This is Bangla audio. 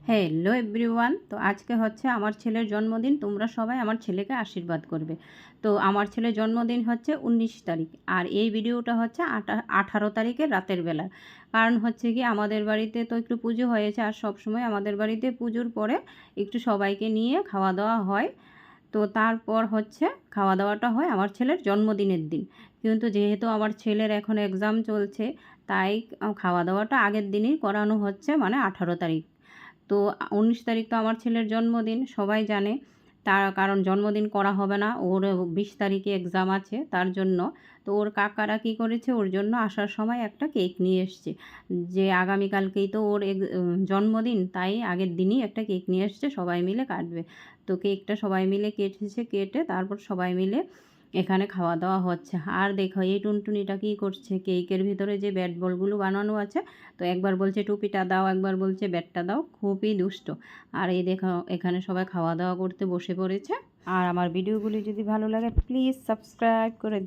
হ্যালো এভরিওয়ান, তো আজকে হচ্ছে আমার ছেলের জন্মদিন। তোমরা সবাই আমার ছেলেকে আশীর্বাদ করবে। তো আমার ছেলের জন্মদিন হচ্ছে 19 তারিখ, আর এই ভিডিওটা হচ্ছে 18 তারিখের রাতের বেলা। কারণ হচ্ছে কি, আমাদের বাড়িতে তো একটু পুজো হয়েছে, আর সব সময় আমাদের বাড়িতে পুজোর পরে একটু সবাইকে নিয়ে খাওয়া দাওয়া হয়। তো তারপর হচ্ছে খাওয়া দাওয়াটা হয় আমার ছেলের জন্মদিনের দিন। কিন্তু যেহেতু আমার ছেলের এখন এক্সাম চলছে, তাই খাওয়া দাওয়াটা আগের দিনই করানো হচ্ছে, মানে 18 তারিখ। তো 19 তারিখ তো আমার ছেলের জন্মদিন, সবাই জানে। তার কারণ জন্মদিন করা হবে না, ওর 20 তারিখে এক্সাম আছে, তার জন্য। তো ওর কাকারা কী করেছে, ওর জন্য আসার সময় একটা কেক নিয়ে এসছে। যে আগামীকালকেই তো ওর জন্মদিন, তাই আগের দিনই একটা কেক নিয়ে এসছে, সবাই মিলে কাটবে। তো কেকটা সবাই মিলে কেটেছে, কেটে তারপর সবাই মিলে এখানে খাওয়া দাওয়া হচ্ছে। আর দেখো এই টুনটুনিটা কী করছে, কেকের ভিতরে যে ব্যাট বলগুলো বানানো আছে, তো একবার বলছে টুপিটা দাও, একবার বলছে ব্যাটটা দাও, খুবই দুষ্ট। আর এই দেখো এখানে সবাই খাওয়া দাওয়া করতে বসে পড়েছে। আর আমার ভিডিওগুলি যদি ভালো লাগে প্লিজ সাবস্ক্রাইব করে